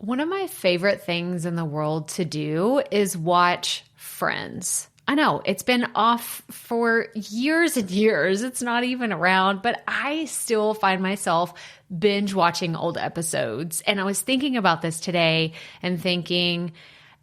One of my favorite things in the world to do is watch Friends. I know it's been off for years and years. It's not even around, but I still find myself binge watching old episodes. And I was thinking about this today and thinking,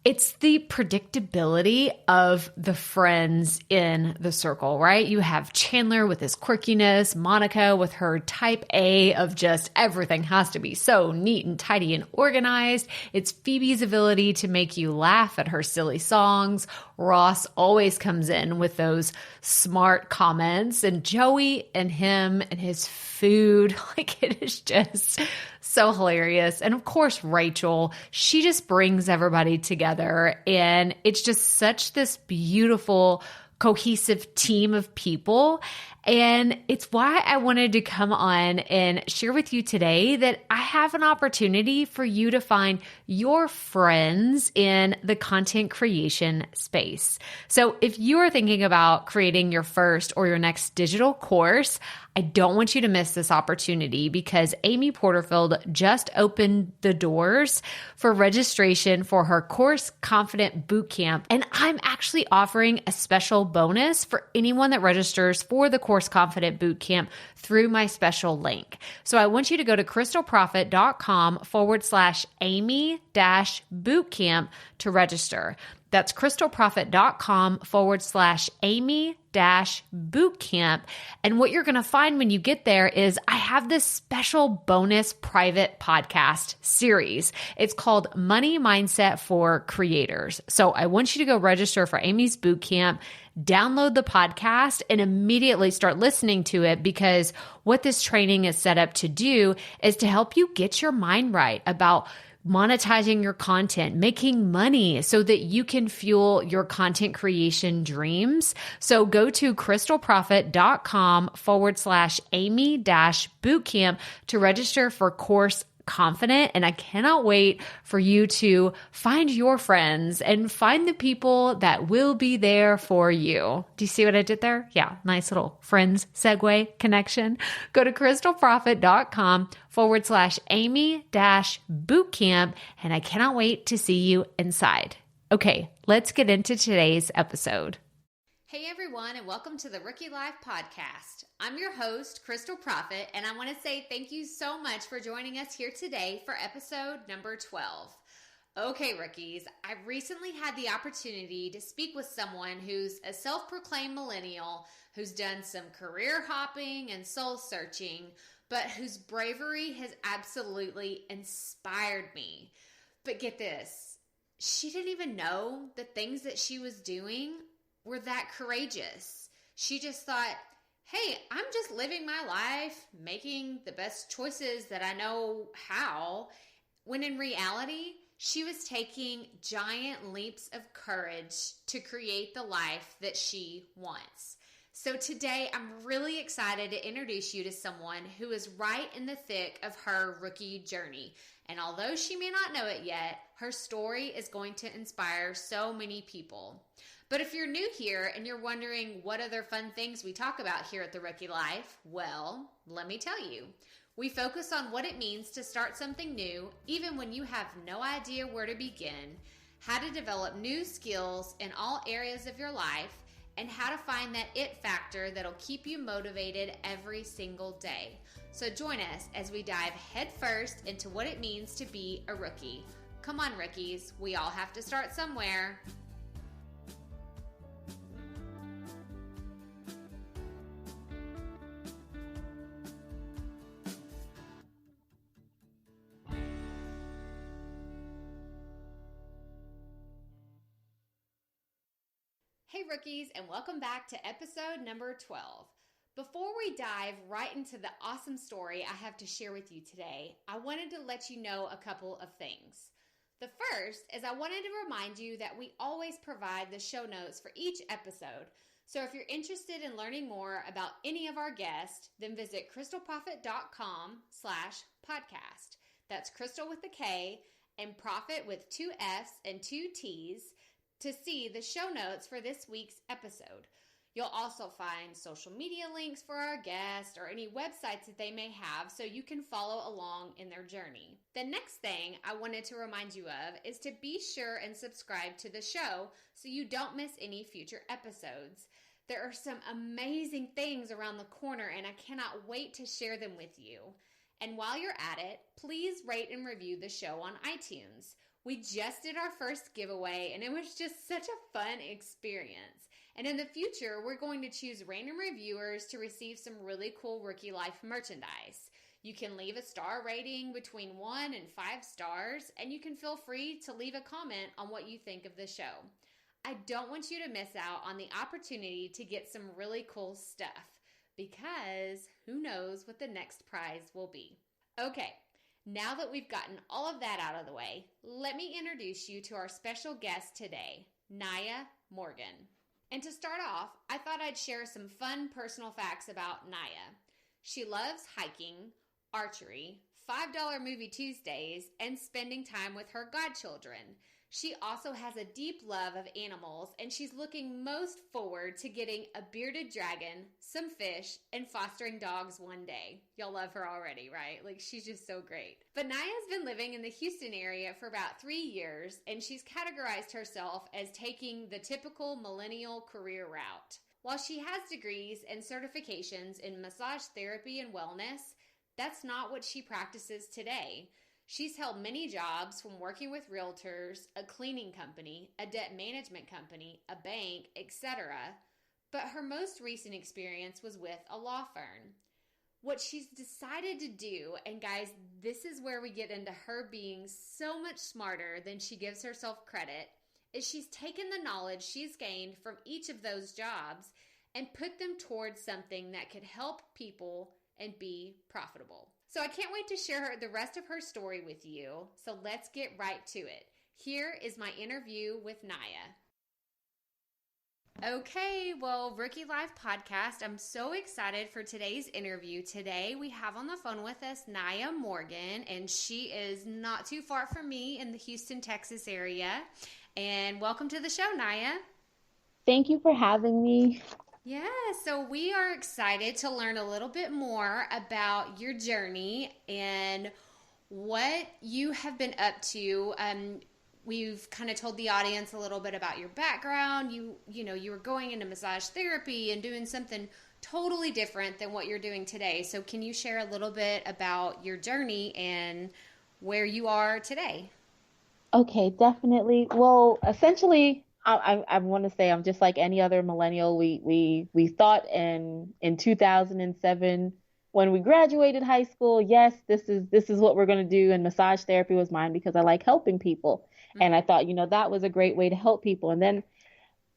it's the predictability of the friends in the circle, right? You have Chandler with his quirkiness, Monica with her type A of just everything has to be so neat and tidy and organized. It's Phoebe's ability to make you laugh at her silly songs. Ross always comes in with those smart comments, and Joey and him and his food, like it is just so hilarious. And of course, Rachel, she just brings everybody together, and it's just such this beautiful, cohesive team of people. And it's why I wanted to come on and share with you today that I have an opportunity for you to find your friends in the content creation space. So if you are thinking about creating your first or your next digital course, I don't want you to miss this opportunity because Amy Porterfield just opened the doors for registration for her Course Confident Bootcamp. And I'm actually offering a special bonus for anyone that registers for the Course Confident Bootcamp through my special link. So I want you to go to crystalprofit.com/Amy-bootcamp to register. That's crystalprofit.com/Amy-bootcamp. And what you're going to find when you get there is I have this special bonus private podcast series. It's called Money Mindset for Creators. So I want you to go register for Amy's bootcamp, download the podcast, and immediately start listening to it, because what this training is set up to do is to help you get your mind right about monetizing your content, making money so that you can fuel your content creation dreams. So go to crystalprofit.com/Amy-bootcamp to register for Course Confident. And I cannot wait for you to find your friends and find the people that will be there for you. Do you see what I did there? Yeah, nice little friends segue connection. Go to crystalprofit.com/Amy-bootcamp. And I cannot wait to see you inside. Okay, let's get into today's episode. Hey everyone, and welcome to the Rookie Life Podcast. I'm your host, Crystal Profit, and I want to say thank you so much for joining us here today for episode number 12. Okay, rookies, I recently had the opportunity to speak with someone who's a self-proclaimed millennial, who's done some career hopping and soul searching, but whose bravery has absolutely inspired me. But get this, she didn't even know the things that she was doing were that courageous. She just thought, hey, I'm just living my life, making the best choices that I know how, when in reality, she was taking giant leaps of courage to create the life that she wants. So today, I'm really excited to introduce you to someone who is right in the thick of her rookie journey. And although she may not know it yet, her story is going to inspire so many people. But if you're new here and you're wondering what other fun things we talk about here at The Rookie Life, well, let me tell you. We focus on what it means to start something new, even when you have no idea where to begin, how to develop new skills in all areas of your life, and how to find that it factor that'll keep you motivated every single day. So join us as we dive headfirst into what it means to be a rookie. Come on, rookies, we all have to start somewhere. Hey rookies, and welcome back to episode number 12. Before we dive right into the awesome story I have to share with you today, I wanted to let you know a couple of things. The first is I wanted to remind you that we always provide the show notes for each episode. So if you're interested in learning more about any of our guests, then visit crystalprofit.com/podcast. That's Crystal with a K and Profit with 2 F's and 2 T's to see the show notes for this week's episode. You'll also find social media links for our guests or any websites that they may have so you can follow along in their journey. The next thing I wanted to remind you of is to be sure and subscribe to the show so you don't miss any future episodes. There are some amazing things around the corner and I cannot wait to share them with you. And while you're at it, please rate and review the show on iTunes. We just did our first giveaway and it was just such a fun experience. And in the future, we're going to choose random reviewers to receive some really cool Rookie Life merchandise. You can leave a star rating between 1 and 5 stars, and you can feel free to leave a comment on what you think of the show. I don't want you to miss out on the opportunity to get some really cool stuff because who knows what the next prize will be. Okay, now that we've gotten all of that out of the way, let me introduce you to our special guest today, Nyia Morgan. And to start off, I thought I'd share some fun personal facts about Nyia. She loves hiking, archery, $5 movie Tuesdays, and spending time with her godchildren. She also has a deep love of animals, and she's looking most forward to getting a bearded dragon, some fish, and fostering dogs one day. Y'all love her already, right? Like, she's just so great. But Nyia's been living in the Houston area for about 3 years, and she's categorized herself as taking the typical millennial career route. While she has degrees and certifications in massage therapy and wellness, that's not what she practices today. She's held many jobs from working with realtors, a cleaning company, a debt management company, a bank, etc. But her most recent experience was with a law firm. What she's decided to do, and guys, this is where we get into her being so much smarter than she gives herself credit, is she's taken the knowledge she's gained from each of those jobs and put them towards something that could help people and be profitable. So I can't wait to share the rest of her story with you. So let's get right to it. Here is my interview with Nyia. Okay, well, Rookie Life Podcast, I'm so excited for today's interview. Today we have on the phone with us Nyia Morgan, and she is not too far from me in the Houston, Texas area. And welcome to the show, Nyia. Thank you for having me. Yeah, so we are excited to learn a little bit more about your journey and what you have been up to. We've kind of told the audience a little bit about your background. You were going into massage therapy and doing something totally different than what you're doing today. So can you share a little bit about your journey and where you are today? Okay, definitely. Well, essentially, I want to say I'm just like any other millennial. We thought in 2007 when we graduated high school, yes, this is what we're going to do, and massage therapy was mine because I like helping people. And I thought, that was a great way to help people. And then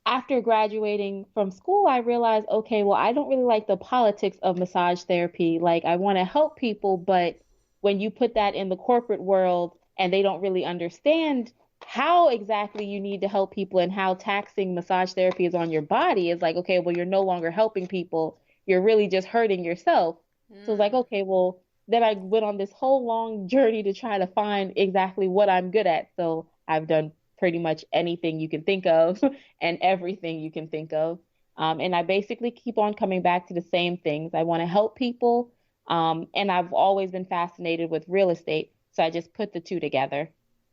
after graduating from school, I realized, okay, well, I don't really like the politics of massage therapy. Like, I want to help people, but when you put that in the corporate world and they don't really understand how exactly you need to help people and how taxing massage therapy is on your body, it's like, okay, well, you're no longer helping people. You're really just hurting yourself. So it's like, okay, well, then I went on this whole long journey to try to find exactly what I'm good at. So I've done pretty much anything you can think of and everything you can think of. And I basically keep on coming back to the same things. I want to help people. And I've always been fascinated with real estate. So I just put the two together.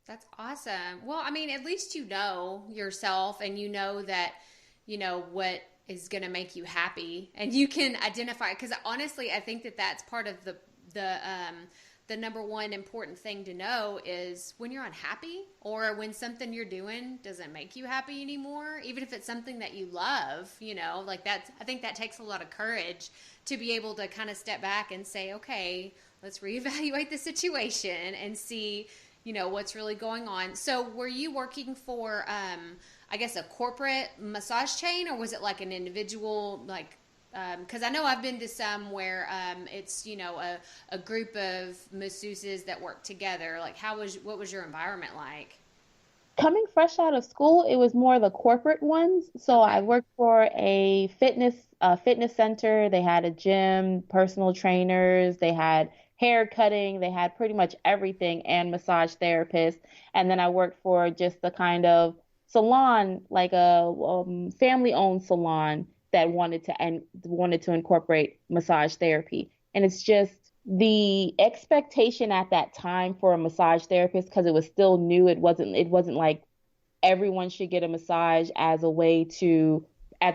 That's awesome. Well, I mean, at least you know yourself and you know that, what is going to make you happy and you can identify, because honestly, I think that that's part of the number one important thing to know is when you're unhappy or when something you're doing doesn't make you happy anymore, even if it's something that you love, like that's, I think that takes a lot of courage to be able to kind of step back and say, okay, let's reevaluate the situation and see, what's really going on. So were you working for, I guess, a corporate massage chain, or was it like an individual, like, because I know I've been to some where it's, a group of masseuses that work together. Like, what was your environment like? Coming fresh out of school, it was more the corporate ones. So I worked for a fitness center. They had a gym, personal trainers, they had hair cutting, they had pretty much everything, and massage therapists. And then I worked for just the kind of salon, like a family-owned salon. that wanted to incorporate massage therapy. And it's just the expectation at that time for a massage therapist, because it was still new. It wasn't like everyone should get a massage as a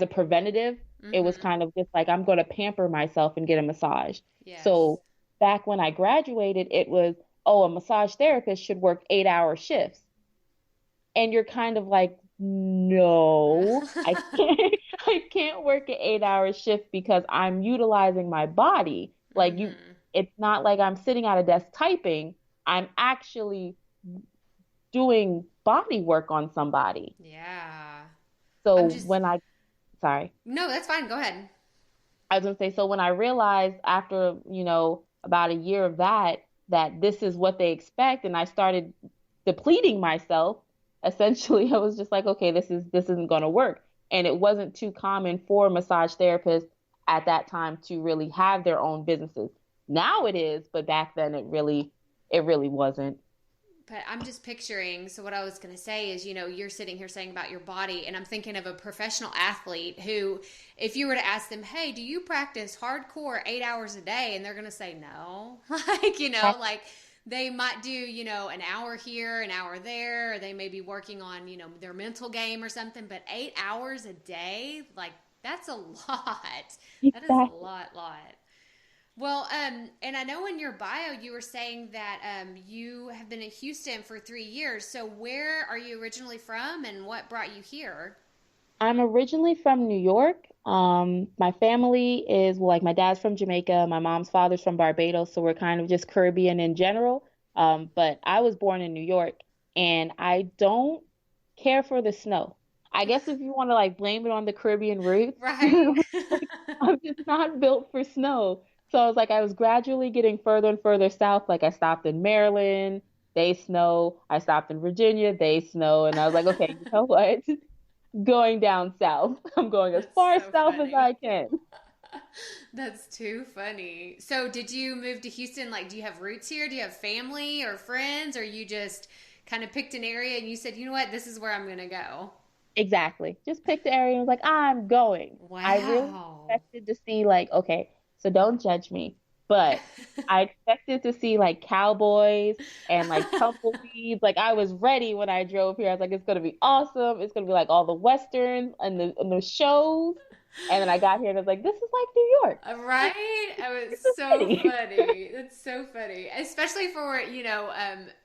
preventative. It was Mm-hmm. kind of just like, I'm going to pamper myself and get a massage. Yes. So back when I graduated, it was, oh, a massage therapist should work 8-hour shifts. And you're kind of like, no, I can't, I can't work an 8-hour shift because I'm utilizing my body. Mm-hmm. It's not like I'm sitting at a desk typing. I'm actually doing body work on somebody. Yeah. So I'm just, when sorry, no, that's fine. Go ahead. I was gonna say, so when I realized after, about a year of that this is what they expect, and I started depleting myself, essentially, I was just like, okay, this isn't gonna work. And it wasn't too common for massage therapists at that time to really have their own businesses. Now it is, but back then it really wasn't. But I'm just picturing. So, what I was going to say is, you're sitting here saying about your body, and I'm thinking of a professional athlete who, if you were to ask them, hey, do you practice hardcore 8 hours a day? And they're going to say no. Like they might do, an hour here, an hour there, or they may be working on, their mental game or something. But 8 hours a day, like that's a lot. That is a Exactly. lot. Well, and I know in your bio you were saying that you have been in Houston for 3 years. So where are you originally from, and what brought you here? I'm originally from New York. My family is, well, like my dad's from Jamaica, my mom's father's from Barbados, so we're kind of just Caribbean in general. But I was born in New York, and I don't care for the snow. I guess if you want to like blame it on the Caribbean roots, Right. like, I'm just not built for snow. So I was gradually getting further and further south. Like I stopped in Maryland, they snow. I stopped in Virginia, they snow. And I was like, okay, you know what? Going down south. I'm going as That's far so south as funny. I can. That's too funny. So did you move to Houston? Like, do you have roots here? Do you have family or friends? Or you just kind of picked an area and you said, you know what, this is where I'm going to go? Exactly. Just picked the area and was like, I'm going. I really Wow. expected to see like, okay, so don't judge me, but I expected to see like cowboys and like tumbleweeds. Like I was ready when I drove here. I was like, it's gonna be awesome. It's gonna be like all the westerns and the shows. And then I got here and I was like, this is like New York. Right? I was This is so pretty. funny. That's so funny. Especially for,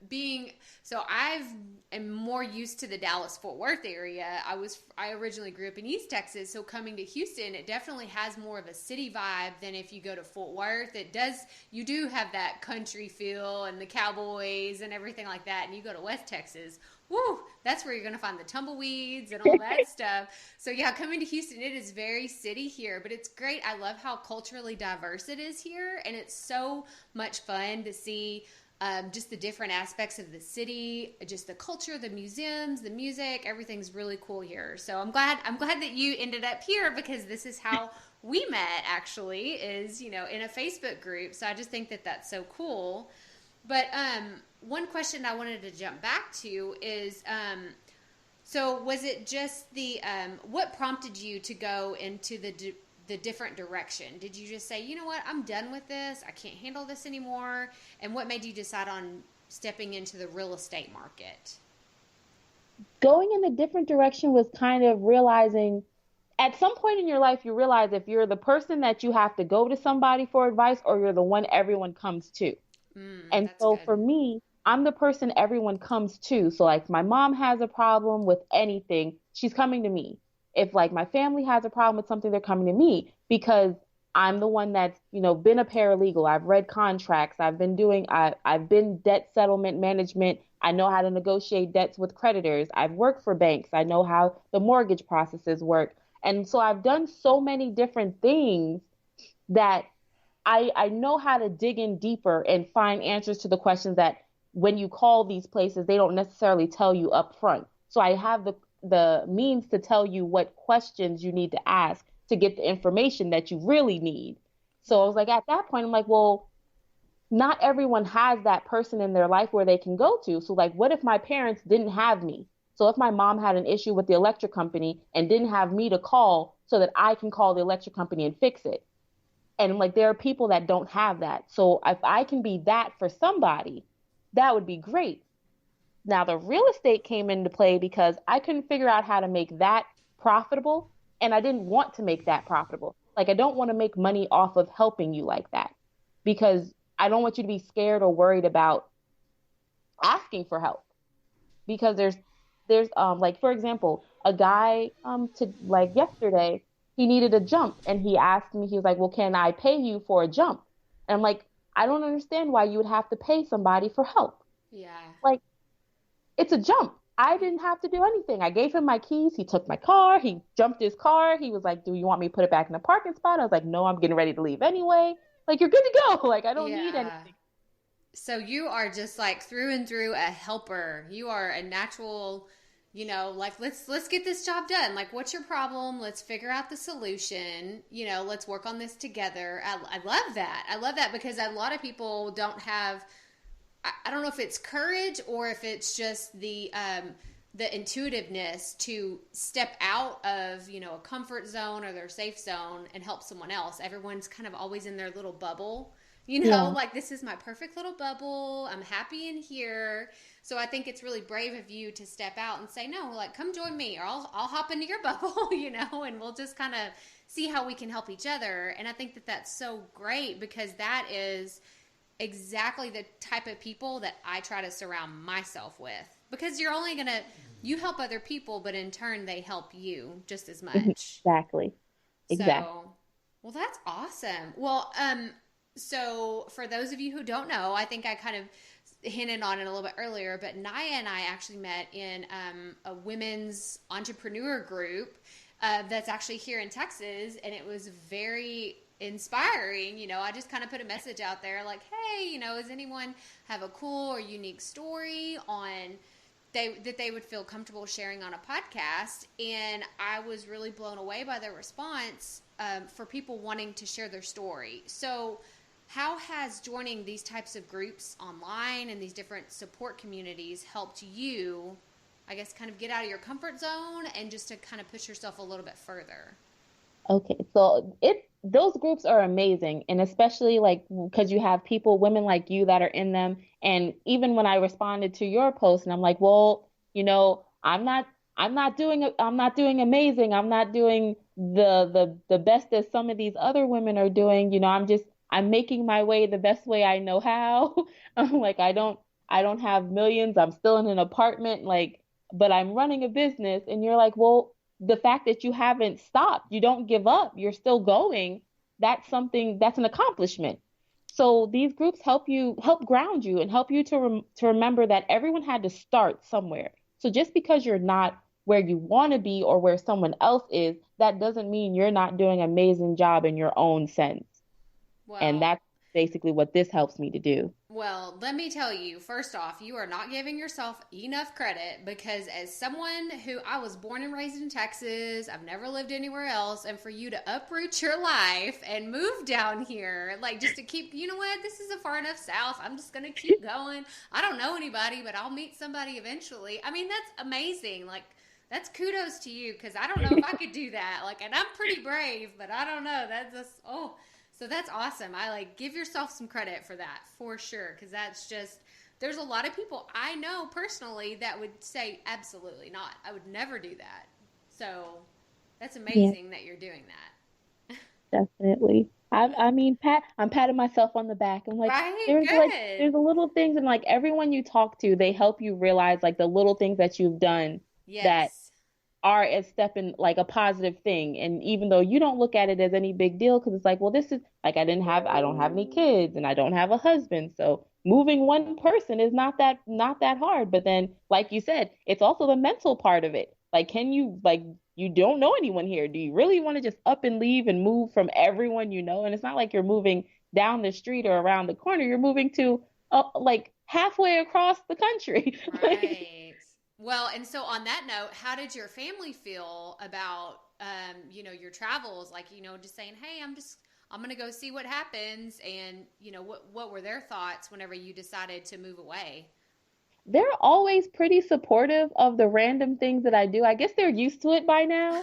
being so I've am more used to the Dallas Fort Worth area. I originally grew up in East Texas, so coming to Houston, it definitely has more of a city vibe than if you go to Fort Worth. You do have that country feel and the cowboys and everything like that. And you go to West Texas, woo, that's where you're going to find the tumbleweeds and all that stuff. So yeah, coming to Houston, it is very city here, but it's great. I love how culturally diverse it is here, and it's so much fun to see just the different aspects of the city, just the culture, the museums, the music. Everything's really cool here. So I'm glad. I'm glad that you ended up here because this is how we met. Actually, is in a Facebook group. So I just think that that's so cool. But one question I wanted to jump back to is so was it just what prompted you to go into the different direction? Did you just say, you know what, I'm done with this, I can't handle this anymore? And what made you decide on stepping into the real estate market? Going in a different direction was kind of realizing at some point in your life, you realize if you're the person that you have to go to somebody for advice or you're the one everyone comes to. And That's so good. for me, I'm the person everyone comes to. So like if my mom has a problem with anything, she's coming to me. If like my family has a problem with something, they're coming to me because I'm the one that's, been a paralegal. I've read contracts. I've been debt settlement management. I know how to negotiate debts with creditors. I've worked for banks. I know how the mortgage processes work. And so I've done so many different things that I know how to dig in deeper and find answers to the questions that when you call these places, they don't necessarily tell you up front. So I have the means to tell you what questions you need to ask to get the information that you really need. So I was like, at that point, I'm like, well, not everyone has that person in their life where they can go to. So like, what if my parents didn't have me? So if my mom had an issue with the electric company and didn't have me to call, so that I can call the electric company and fix it. And like, there are people that don't have that. So if I can be that for somebody, that would be great. Now, the real estate came into play because I couldn't figure out how to make that profitable. And I didn't want to make that profitable. Like, I don't want to make money off of helping you like that, because I don't want you to be scared or worried about asking for help. Because there's like, for example, a guy to like yesterday, he needed a jump and he asked me, he was like, well, can I pay you for a jump? And I'm like, I don't understand why you would have to pay somebody for help. Yeah. Like, it's a jump. I didn't have to do anything. I gave him my keys. He took my car. He jumped his car. He was like, do you want me to put it back in the parking spot? I was like, no, I'm getting ready to leave anyway. Like, you're good to go. Like, I don't need anything. So you are just like through and through a helper. You are a natural, like let's get this job done. Like, what's your problem? Let's figure out the solution. Let's work on this together. I love that. I love that because a lot of people don't have, I don't know if it's courage or if it's just the intuitiveness to step out of, a comfort zone or their safe zone and help someone else. Everyone's kind of always in their little bubble. Like, this is my perfect little bubble. I'm happy in here. So I think it's really brave of you to step out and say, no, like, come join me or I'll hop into your bubble, and we'll just kind of see how we can help each other. And I think that that's so great because that is exactly the type of people that I try to surround myself with, because you're only going to, you help other people, but in turn they help you just as much. Exactly. So, well, that's awesome. Well, so for those of you who don't know, I think I kind of hinted on it a little bit earlier, but Nyia and I actually met in a women's entrepreneur group that's actually here in Texas, and it was very inspiring. I just kind of put a message out there like, hey, does anyone have a cool or unique story that they would feel comfortable sharing on a podcast? And I was really blown away by their response for people wanting to share their story. So how has joining these types of groups online and these different support communities helped you, I guess, kind of get out of your comfort zone and just to kind of push yourself a little bit further? Okay, so those groups are amazing, and especially like because you have women like you that are in them. And even when I responded to your post, and I'm like, well, I'm not doing amazing. I'm not doing the best that some of these other women are doing. I'm making my way the best way I know how. I'm like, I don't have millions. I'm still in an apartment, like, but I'm running a business. And you're like, well, the fact that you haven't stopped, you don't give up, you're still going, that's an accomplishment. So these groups help ground you and help you to remember that everyone had to start somewhere. So just because you're not where you want to be or where someone else is, that doesn't mean you're not doing an amazing job in your own sense. Well, and that's basically what this helps me to do. Well, let me tell you, first off, you are not giving yourself enough credit, because as someone who, I was born and raised in Texas, I've never lived anywhere else, and for you to uproot your life and move down here, like, just to keep, this is a far enough south, I'm just going to keep going. I don't know anybody, but I'll meet somebody eventually. I mean, that's amazing. Like, that's kudos to you, because I don't know if I could do that. Like, and I'm pretty brave, but I don't know. That's just, so that's awesome. I give yourself some credit for that, for sure, because that's just, there's a lot of people I know personally that would say absolutely not. I would never do that. So that's amazing that you're doing that. Definitely. I'm patting myself on the back. I'm like, right? there's a little things, and like everyone you talk to, they help you realize like the little things that you've done that are a step in like a positive thing. And even though you don't look at it as any big deal, because it's like, well, this is like, I don't have any kids and I don't have a husband. So moving one person is not that hard. But then, like you said, it's also the mental part of it. Like, you don't know anyone here. Do you really want to just up and leave and move from everyone you know? And it's not like you're moving down the street or around the corner. You're moving to like halfway across the country. Right. Well, and so on that note, how did your family feel about, your travels? Like, just saying, hey, I'm going to go see what happens. And, what were their thoughts whenever you decided to move away? They're always pretty supportive of the random things that I do. I guess they're used to it by now.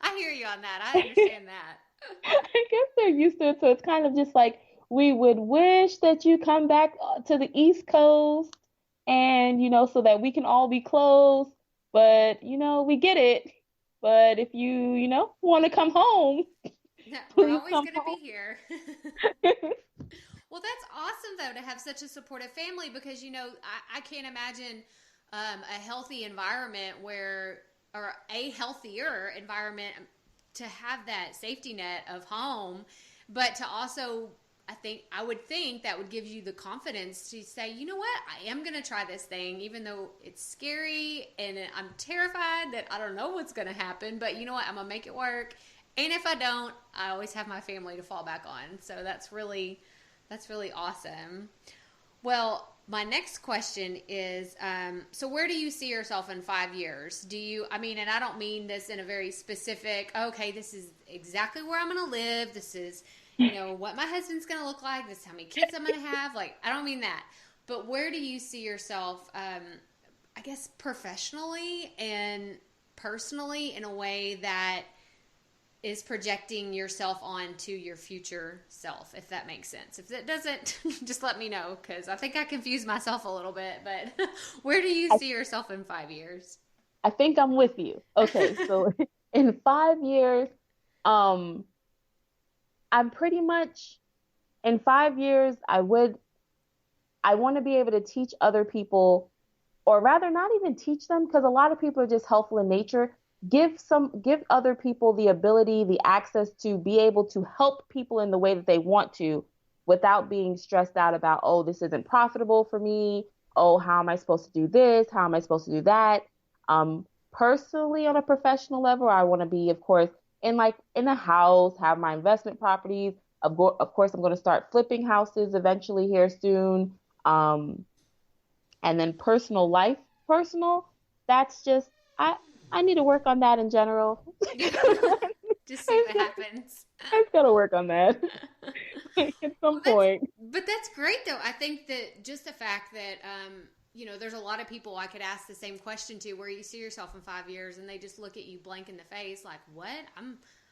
I hear you on that. I understand that. I guess they're used to it. So it's kind of just like, we would wish that you come back to the East Coast and, so that we can all be close. But, we get it. But if you, want to come home, We're please always come going to be home. here. Well, that's awesome, though, to have such a supportive family because, I can't imagine a healthy environment or a healthier environment to have that safety net of home, but to also, I would think that would give you the confidence to say, you know what, I am going to try this thing, even though it's scary and I'm terrified that I don't know what's going to happen, but you know what, I'm going to make it work. And if I don't, I always have my family to fall back on. So that's really awesome. Well, my next question is, so where do you see yourself in 5 years? And I don't mean this in a very specific, okay, this is exactly where I'm going to live. This is, what my husband's going to look like. This is how many kids I'm going to have. Like, I don't mean that. But where do you see yourself, I guess, professionally and personally in a way that is projecting yourself onto your future self, if that makes sense. If that doesn't, just let me know, because I think I confused myself a little bit, but where do you see yourself in 5 years? I think I'm with you. Okay, so in 5 years, I'm pretty much, in 5 years, I want to be able to teach other people, or rather not even teach them, because a lot of people are just helpful in nature. Give other people the ability, the access to be able to help people in the way that they want to without being stressed out about, oh, this isn't profitable for me. Oh, how am I supposed to do this? How am I supposed to do that? Personally, on a professional level, I want to be, of course, in a house, have my investment properties. Of course, I'm going to start flipping houses eventually here soon. And then that's just, I need to work on that in general. Just see what happens. I just gotta work on that at some point. But that's great, though. I think that just the fact that, there's a lot of people I could ask the same question to, where you see yourself in 5 years, and they just look at you blank in the face like, what?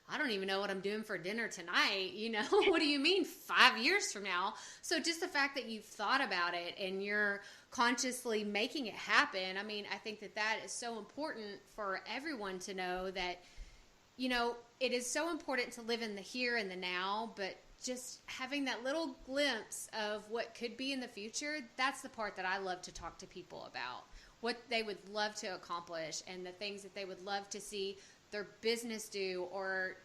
I don't even know what I'm doing for dinner tonight. What do you mean 5 years from now? So just the fact that you've thought about it and you're consciously making it happen. I think that is so important for everyone to know that, it is so important to live in the here and the now, but just having that little glimpse of what could be in the future, that's the part that I love to talk to people about. What they would love to accomplish and the things that they would love to see their business do, or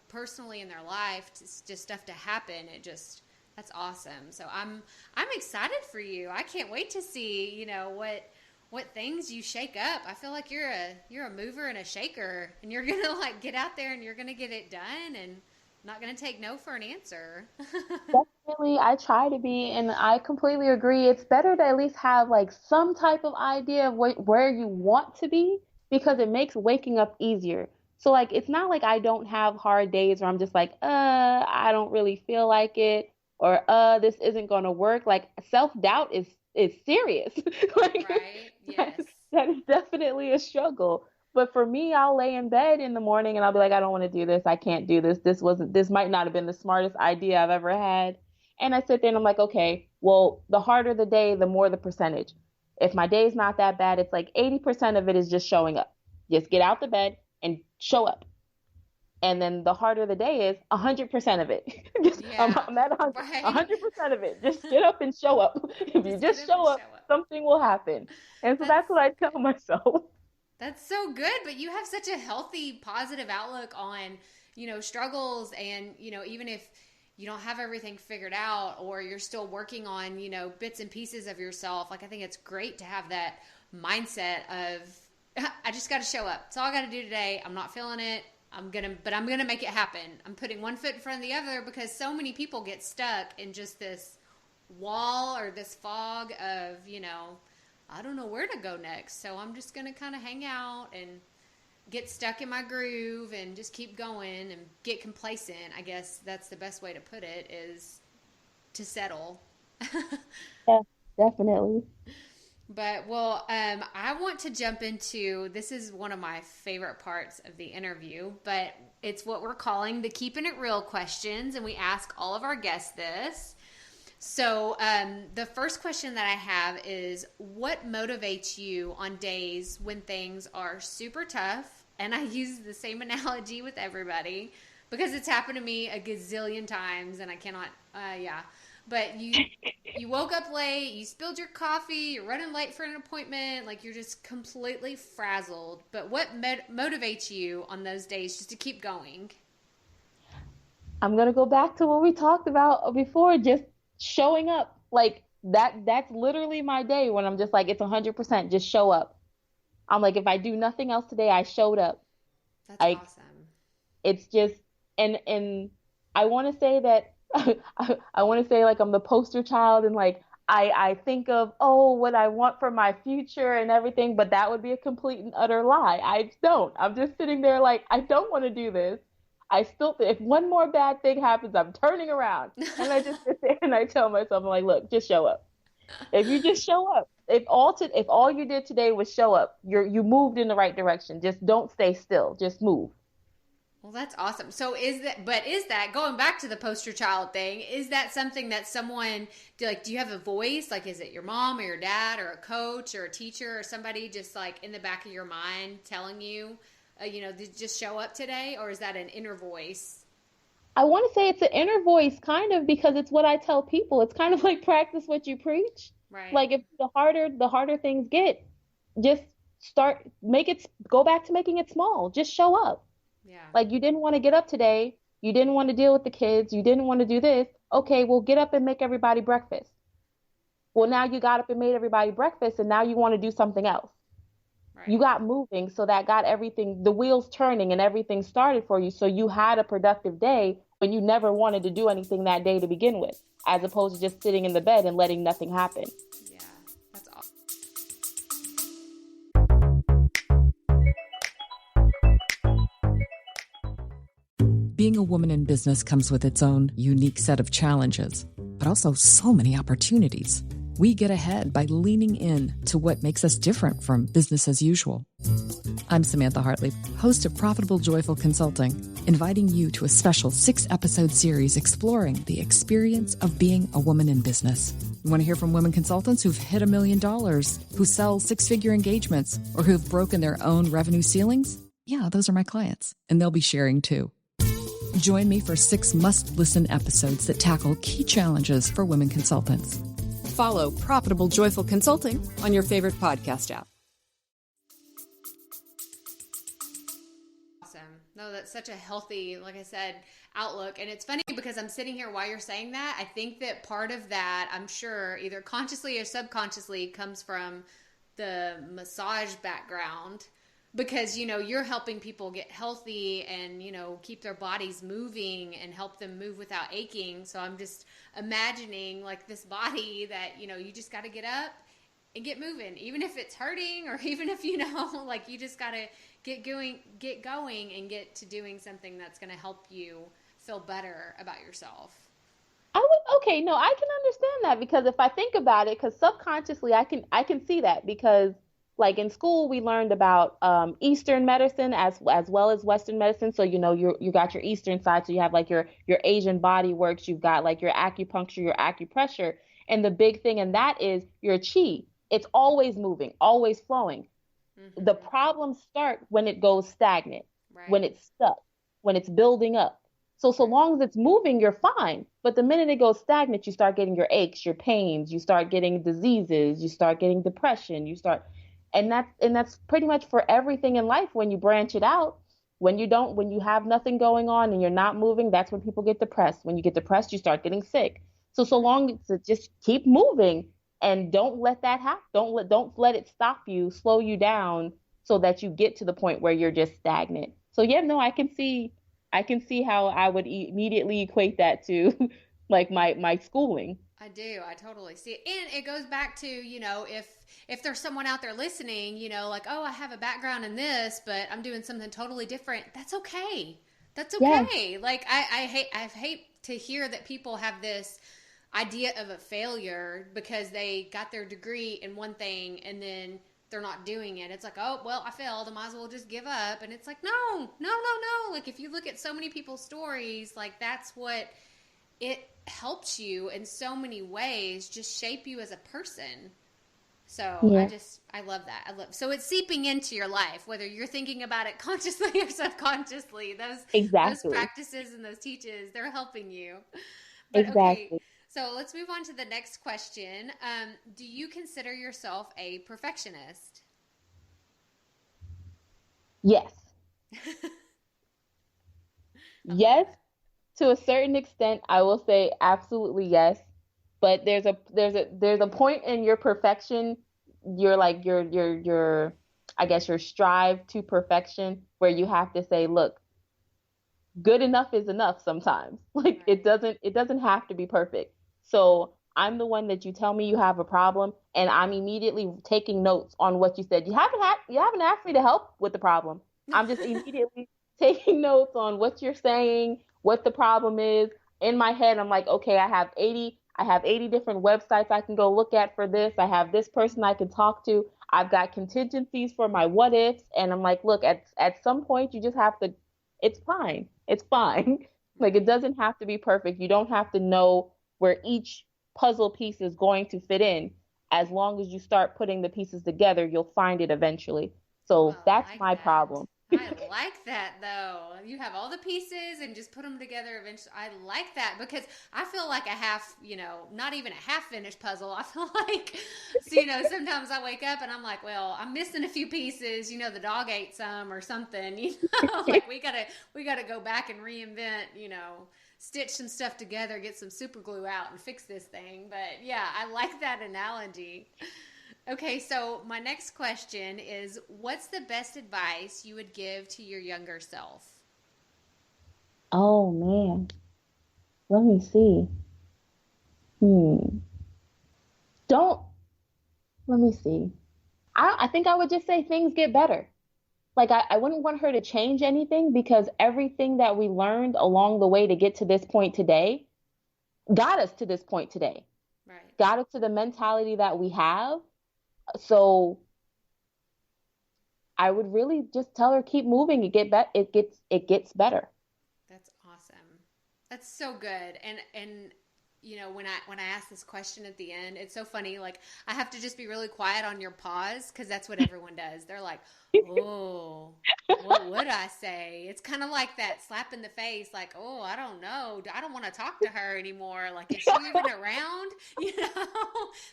personally in their life, just stuff to happen. That's awesome. So I'm excited for you. I can't wait to see, what things you shake up. I feel like you're a mover and a shaker, and you're going to get out there and you're going to get it done, and not going to take no for an answer. Definitely, I try to be, and I completely agree. It's better to at least have some type of idea of where you want to be, because it makes waking up easier. So it's not like I don't have hard days where I'm just I don't really feel like it, or this isn't going to work. Self-doubt is serious. Right. Yes. That is definitely a struggle. But for me, I'll lay in bed in the morning and I'll be like, I don't want to do this. I can't do this. This might not have been the smartest idea I've ever had. And I sit there and I'm like, okay, well, the harder the day, the more the percentage. If my day's not that bad, it's 80% of it is just showing up. Just get out the bed and show up. And then the harder the day is, 100% of it. I'm at 100% of it. Just get up and show up. If you just show up, something will happen. And so that's what I tell myself. That's so good. But you have such a healthy, positive outlook on, struggles. And, even if you don't have everything figured out, or you're still working on, bits and pieces of yourself, I think it's great to have that mindset of, I just got to show up. It's all I got to do today. I'm not feeling it. I'm going to make it happen. I'm putting one foot in front of the other, because so many people get stuck in just this wall or this fog of, I don't know where to go next. So I'm just going to kind of hang out and get stuck in my groove and just keep going and get complacent. I guess that's the best way to put it, is to settle. Yeah, definitely. But well, I want to jump into, this is one of my favorite parts of the interview, but it's what we're calling the keeping it real questions. And we ask all of our guests this. So the first question that I have is, what motivates you on days when things are super tough? And I use the same analogy with everybody because it's happened to me a gazillion times and I cannot, But you woke up late, you spilled your coffee, you're running late for an appointment, like you're just completely frazzled. But what motivates you on those days just to keep going? I'm going to go back to what we talked about before, just showing up. Like that's literally my day when I'm just like, it's 100%, just show up. I'm like, if I do nothing else today, I showed up. That's Like, awesome. it's just, and I want to say that I want to say like I'm the poster child and like I think of, oh, what I want for my future and everything, but that would be a complete and utter lie. I don't. I'm just sitting there like, I don't want to do this. I still, if one more bad thing happens, I'm turning around. And I just sit there and I tell myself, I'm like, look, just show up. If you just show up, if all you did today was show up, you moved in the right direction. Just don't stay still. Just move. Well, that's awesome. So is that going back to the poster child thing, is that something that someone, do you have a voice? Like, is it your mom or your dad or a coach or a teacher or somebody just like in the back of your mind telling you, to just show up today? Or is that an inner voice? I want to say it's an inner voice kind of because it's what I tell people. It's kind of like practice what you preach. Right. Like if the harder things get, just go back to making it small. Just show up. Yeah. Like you didn't want to get up today. You didn't want to deal with the kids. You didn't want to do this. Okay, well, get up and make everybody breakfast. Well, now you got up and made everybody breakfast and now you want to do something else. Right. You got moving, so that got everything, the wheels turning and everything started for you. So you had a productive day when you never wanted to do anything that day to begin with, as opposed to just sitting in the bed and letting nothing happen. Yeah, that's awesome. Being a woman in business comes with its own unique set of challenges, but also so many opportunities. We get ahead by leaning in to what makes us different from business as usual. I'm Samantha Hartley, host of Profitable Joyful Consulting, inviting you to a special 6-episode series exploring the experience of being a woman in business. You want to hear from women consultants who've hit $1 million, who sell 6-figure engagements, or who've broken their own revenue ceilings? Yeah, those are my clients, and they'll be sharing too. Join me for 6 must-listen episodes that tackle key challenges for women consultants. Follow Profitable Joyful Consulting on your favorite podcast app. Awesome. No, that's such a healthy, like I said, outlook. And it's funny because I'm sitting here while you're saying that. I think that part of that, I'm sure, either consciously or subconsciously comes from the massage background. Because, you're helping people get healthy and, keep their bodies moving and help them move without aching. So I'm just imagining like this body that, you just got to get up and get moving, even if it's hurting or even if, like you just got to get going and get to doing something that's going to help you feel better about yourself. Okay, no, I can understand that because if I think about it, because subconsciously I can see that because like in school, we learned about Eastern medicine as well as Western medicine. So, you got your Eastern side. So you have like your Asian body works. You've got like your acupuncture, your acupressure. And the big thing in that is your chi. It's always moving, always flowing. Mm-hmm. The problems start when it goes stagnant, right. When it's stuck, when it's building up. So long as it's moving, you're fine. But the minute it goes stagnant, you start getting your aches, your pains, you start getting diseases, you start getting depression, And that's pretty much for everything in life. When you branch it out, when you have nothing going on and you're not moving, that's when people get depressed. When you get depressed, you start getting sick. So long as just keep moving and don't let that happen. Don't let it stop you, slow you down so that you get to the point where you're just stagnant. So yeah, no, I can see how I would immediately equate that to like my schooling. I do. I totally see it. And it goes back to, if there's someone out there listening, like, oh, I have a background in this, but I'm doing something totally different. That's okay. That's okay. Yes. Like I hate to hear that people have this idea of a failure because they got their degree in one thing and then they're not doing it. It's like, oh, well, I failed. I might as well just give up. And it's like, no. Like, if you look at so many people's stories, like, that's what it helps you in so many ways, just shape you as a person. So Yeah. I love that. So it's seeping into your life, whether you're thinking about it consciously or subconsciously. Those practices and those teaches, they're helping you. But Exactly. okay, so let's move on to the next question. Do you consider yourself a perfectionist? Yes. Yes, to a certain extent, I will say absolutely yes. But there's a point in your perfection, your I guess your strive to perfection where you have to say, look, good enough is enough sometimes. Like, Right. it doesn't have to be perfect. So I'm the one that you tell me you have a problem and I'm immediately taking notes on what you said. You haven't asked me to help with the problem. I'm just immediately taking notes on what you're saying, what the problem is. In my head, I'm like, okay, I have 80 different websites I can go look at for this. I have this person I can talk to. I've got contingencies for my what ifs. And I'm like, look, at some point you just have to, it's fine. It's fine. Like, it doesn't have to be perfect. You don't have to know where each puzzle piece is going to fit in. As long as you start putting the pieces together, you'll find it eventually. So Well, I that's like my that. problem. I like that though. You have all the pieces and just put them together eventually. I like that because I feel like a half, not even a half finished puzzle. I feel like, so, sometimes I wake up and I'm like, well, I'm missing a few pieces. The dog ate some or something. Like we gotta go back and reinvent. Stitch some stuff together, get some super glue out, and fix this thing. But yeah, I like that analogy. Okay, so my next question is, what's the best advice you would give to your younger self? Oh man, let me see. Hmm. Don't, let me see. I think I would just say things get better. Like, I wouldn't want her to change anything because everything that we learned along the way to get to this point today got us to this point today, Right. got us to the mentality that we have. So I would really just tell her keep moving. It gets better. That's awesome. That's so good. And when I ask this question at the end, it's so funny. Like, I have to just be really quiet on your pause because that's what everyone does. They're like, "Oh, what would I say?" It's kind of like that slap in the face, like, "Oh, I don't know. I don't want to talk to her anymore. Like, is she even around?"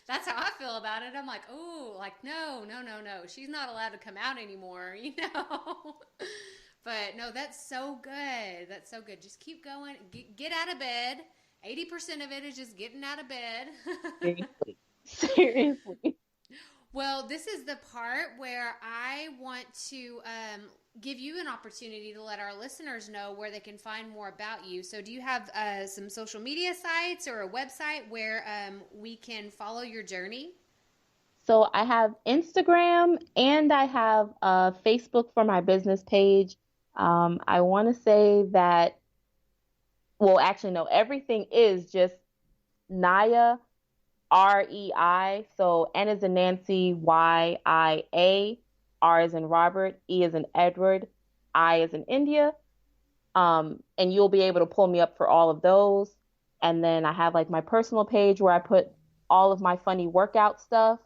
That's how I feel about it. I'm like, "Oh, like, no. She's not allowed to come out anymore." But no, that's so good. That's so good. Just keep going. Get out of bed. 80% of it is just getting out of bed. Seriously. Seriously. Well, this is the part where I want to give you an opportunity to let our listeners know where they can find more about you. So do you have some social media sites or a website where we can follow your journey? So I have Instagram and I have Facebook for my business page. I want to say that, well, actually, no, everything is just Nyia, REI. So N is in Nancy, YIA, R is in Robert, E is in Edward, I is in India. And you'll be able to pull me up for all of those. And then I have like my personal page where I put all of my funny workout stuff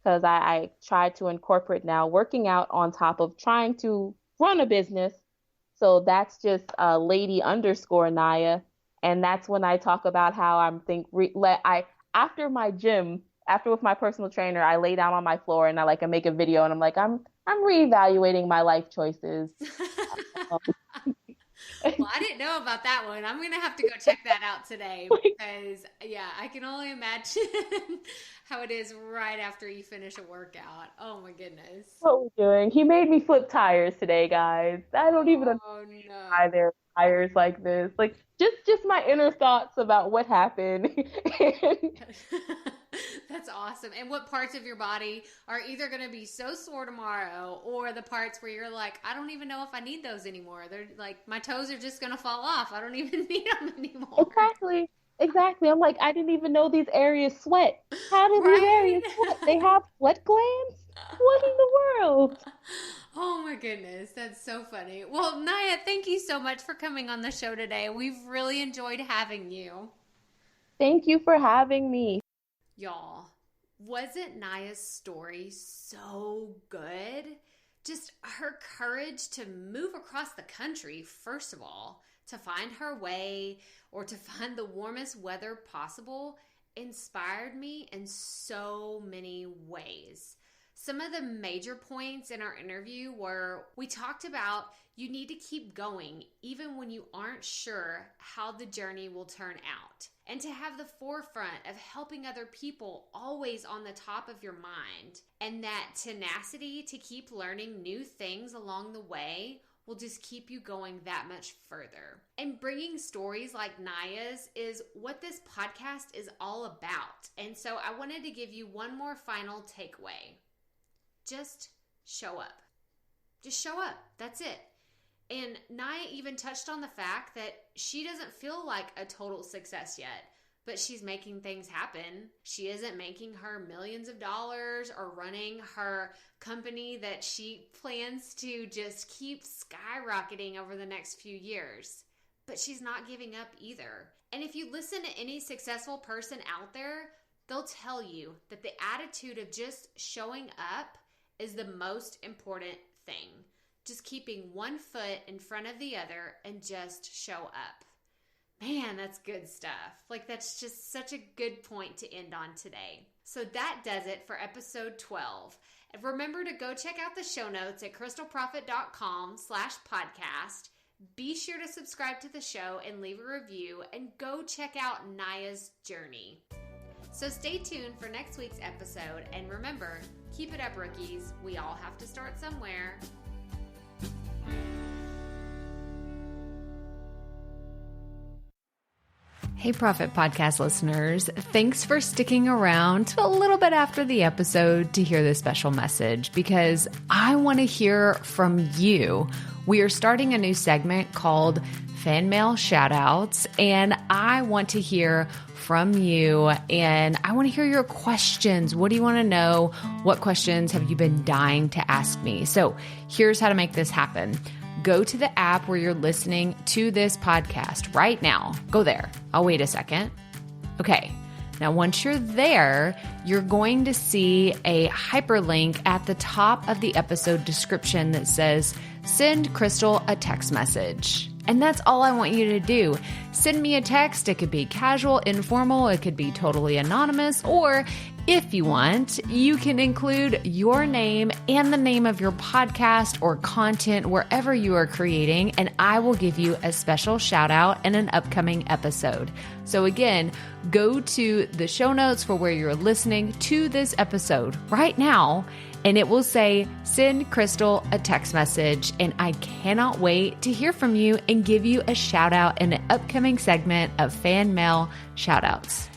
because I try to incorporate now working out on top of trying to run a business. So that's just lady underscore Nyia. And that's when I talk about how after my gym, after with my personal trainer, I lay down on my floor and I make a video and I'm like, I'm reevaluating my life choices. Well, I didn't know about that one. I'm going to have to go check that out today because, yeah, I can only imagine how it is right after you finish a workout. Oh, my goodness. What we're doing. He made me flip tires today, guys. I don't even understand Oh, why no. there are tires like this. Like, just my inner thoughts about what happened. That's awesome. And what parts of your body are either going to be so sore tomorrow or the parts where you're like, I don't even know if I need those anymore. They're like, my toes are just going to fall off. I don't even need them anymore. Exactly. Exactly. I'm like, I didn't even know these areas sweat. How do these areas sweat? They have sweat glands? What in the world? Oh my goodness, that's so funny. Well, Nyia, thank you so much for coming on the show today. We've really enjoyed having you. Thank you for having me. Y'all, wasn't Nyia's story so good? Just her courage to move across the country, first of all, to find her way or to find the warmest weather possible, inspired me in so many ways. Some of the major points in our interview were we talked about you need to keep going even when you aren't sure how the journey will turn out, and to have the forefront of helping other people always on the top of your mind, and that tenacity to keep learning new things along the way will just keep you going that much further. And bringing stories like Nyia's is what this podcast is all about. And so I wanted to give you one more final takeaway. Just show up. Just show up. That's it. And Nyia even touched on the fact that she doesn't feel like a total success yet, but she's making things happen. She isn't making her millions of dollars or running her company that she plans to just keep skyrocketing over the next few years. But she's not giving up either. And if you listen to any successful person out there, they'll tell you that the attitude of just showing up is the most important thing. Just keeping one foot in front of the other and just show up. Man, that's good stuff. Like, that's just such a good point to end on today. So that does it for episode 12. And remember to go check out the show notes at crystalprofit.com/podcast. Be sure to subscribe to the show and leave a review, and go check out Nyia's journey. So stay tuned for next week's episode, and remember, keep it up, rookies. We all have to start somewhere. Hey, Profit Podcast listeners. Thanks for sticking around to a little bit after the episode to hear this special message, because I want to hear from you. We are starting a new segment called Fan Mail Shoutouts, and I want to hear from you, and I want to hear your questions. What do you want to know? What questions have you been dying to ask me? So here's how to make this happen. Go to the app where you're listening to this podcast right now. Go there. I'll wait a second. Okay. Now, once you're there, you're going to see a hyperlink at the top of the episode description that says, send Crystal a text message. And that's all I want you to do. Send me a text. It could be casual, informal. It could be totally anonymous. Or if you want, you can include your name and the name of your podcast or content wherever you are creating, and I will give you a special shout out in an upcoming episode. So again, go to the show notes for where you're listening to this episode right now, and it will say, send Crystal a text message. And I cannot wait to hear from you and give you a shout out in an upcoming segment of Fan Mail Shoutouts.